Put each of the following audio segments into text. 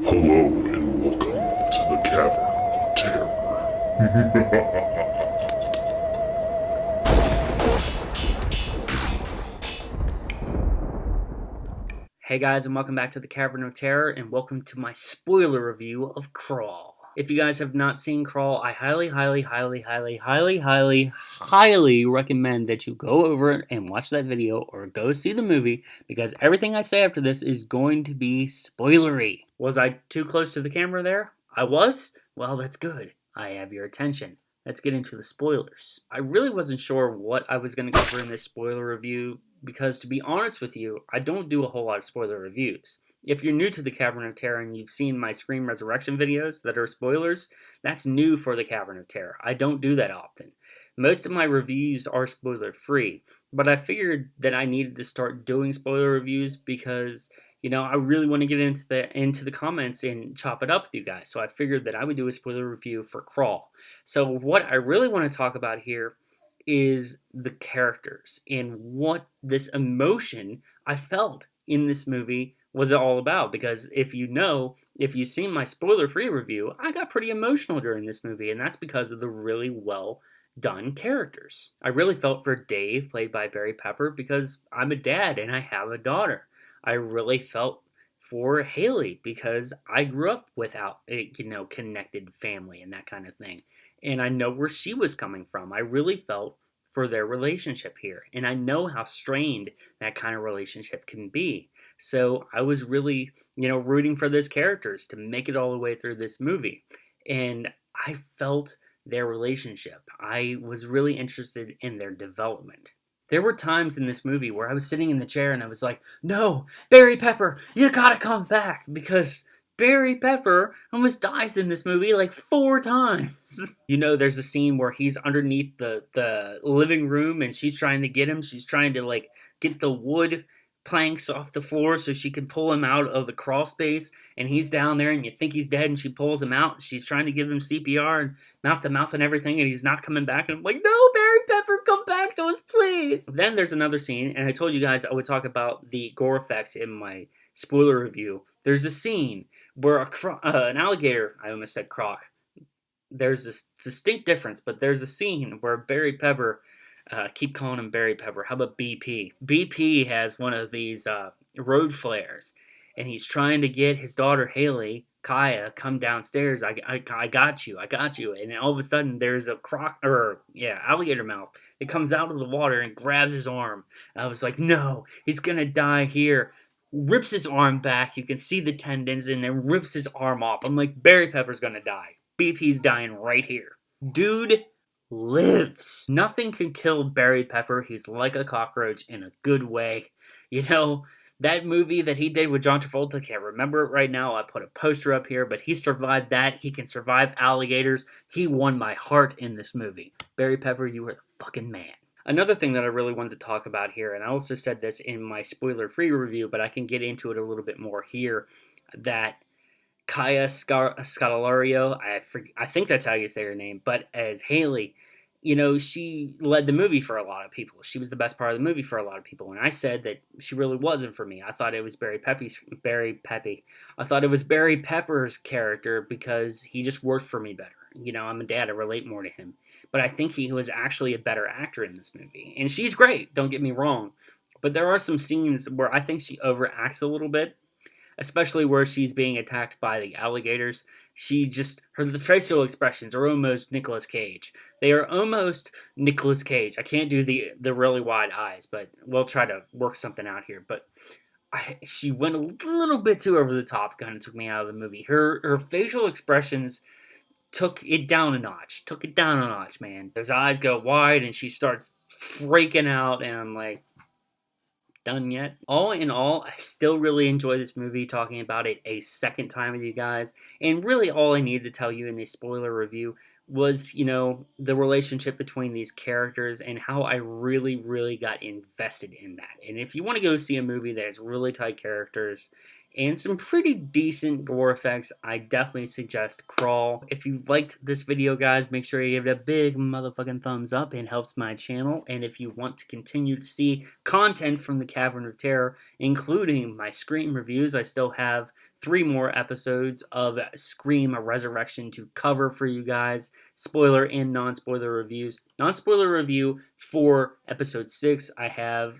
Hello and welcome to the Cavern of Terror. Hey guys, and welcome back to the Cavern of Terror, and welcome to my spoiler review of Crawl. If you guys have not seen Crawl, I highly recommend that you go over and watch that video or go see the movie, because everything I say after this is going to be spoilery. Was I too close to the camera there? I was? Well, that's good. I have your attention. Let's get into the spoilers. I really wasn't sure what I was going to cover in this spoiler review, because to be honest with you, I don't do a whole lot of spoiler reviews. If you're new to the Cavern of Terror and you've seen my Scream Resurrection videos that are spoilers, that's new for the Cavern of Terror. I don't do that often. Most of my reviews are spoiler free, but I figured that I needed to start doing spoiler reviews because, I really want to get into the comments and chop it up with you guys. So I figured that I would do a spoiler review for Crawl. So what I really want to talk about here is the characters and what this emotion I felt in this movie was all about. Because if you've seen my spoiler-free review, I got pretty emotional during this movie, and that's because of the really well done characters. I really felt for Dave, played by Barry Pepper, because I'm a dad and I have a daughter. I really felt for Haley because I grew up without a connected family and that kind of thing. And I know where she was coming from. I really felt for their relationship here. And I know how strained that kind of relationship can be. So I was really, rooting for those characters to make it all the way through this movie. And I felt their relationship. I was really interested in their development. There were times in this movie where I was sitting in the chair and I was like, no, Barry Pepper, you gotta come back, because Barry Pepper almost dies in this movie like 4 times. There's a scene where he's underneath the living room and she's trying to get him. She's trying to get the wood planks off the floor so she can pull him out of the crawl space, and he's down there and you think he's dead, and she pulls him out. She's trying to give him CPR and mouth to mouth and everything, and he's not coming back, and I'm like, no, Barry Pepper, come back to us, please. Then there's another scene, and I told you guys I would talk about the gore effects in my spoiler review. There's a scene where an alligator, I almost said croc, there's this distinct difference, but there's a scene where Barry Pepper, keep calling him Barry Pepper. How about BP? BP has one of these road flares, and he's trying to get his daughter Haley, Kaya, come downstairs. I got you. And then all of a sudden, there's a alligator mouth that comes out of the water and grabs his arm. And I was like, no, he's gonna die here. Rips his arm back. You can see the tendons, and then rips his arm off. I'm like, Barry Pepper's gonna die. BP's dying right here. Dude lives. Nothing can kill Barry Pepper. He's like a cockroach in a good way. That movie that he did with John Travolta, I can't remember it right now. I put a poster up here, but he survived that. He can survive alligators. He won my heart in this movie. Barry Pepper, you were the fucking man. Another thing that I really wanted to talk about here, and I also said this in my spoiler-free review, but I can get into it a little bit more here, that Kaya Scodelario, I think that's how you say her name, but as Haley, she led the movie for a lot of people. She was the best part of the movie for a lot of people, and I said that she really wasn't for me. I thought it was Barry Pepper's character, because he just worked for me better. I'm a dad, I relate more to him. But I think he was actually a better actor in this movie. And she's great, don't get me wrong. But there are some scenes where I think she overacts a little bit, especially where she's being attacked by the alligators. The facial expressions are almost Nicolas Cage. They are almost Nicolas Cage. I can't do the really wide eyes, but we'll try to work something out here. But she went a little bit too over the top, kind of took me out of the movie. Her facial expressions took it down a notch. Man. Those eyes go wide, and she starts freaking out, and I'm like, done yet? All in all, I still really enjoy this movie, talking about it a second time with you guys. And really all I needed to tell you in this spoiler review was, the relationship between these characters and how I really, really got invested in that. And if you want to go see a movie that has really tight characters and some pretty decent gore effects, I definitely suggest Crawl. If you liked this video, guys, make sure you give it a big motherfucking thumbs up. It helps my channel. And if you want to continue to see content from the Cavern of Terror, including my Scream reviews, I still have 3 more episodes of Scream Resurrection to cover for you guys. Spoiler and non-spoiler reviews. Non-spoiler review for episode 6. I have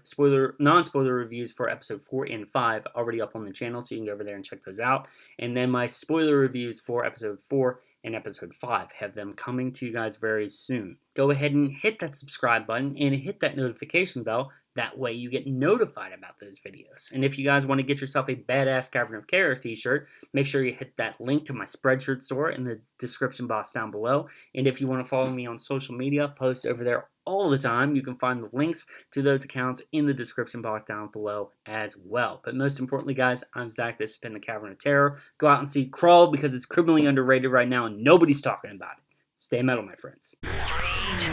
non-spoiler reviews for episode 4 and 5 already up on the channel, so you can go over there and check those out. And then my spoiler reviews for episode 4 and episode 5. Have them coming to you guys very soon. Go ahead and hit that subscribe button and hit that notification bell. That way you get notified about those videos. And if you guys want to get yourself a badass Cavern of Terror t-shirt, make sure you hit that link to my Spreadshirt store in the description box down below. And if you want to follow me on social media, post over there all the time. You can find the links to those accounts in the description box down below as well. But most importantly, guys, I'm Zach. This has been the Cavern of Terror. Go out and see Crawl because it's criminally underrated right now and nobody's talking about it. Stay metal, my friends. 3, 2,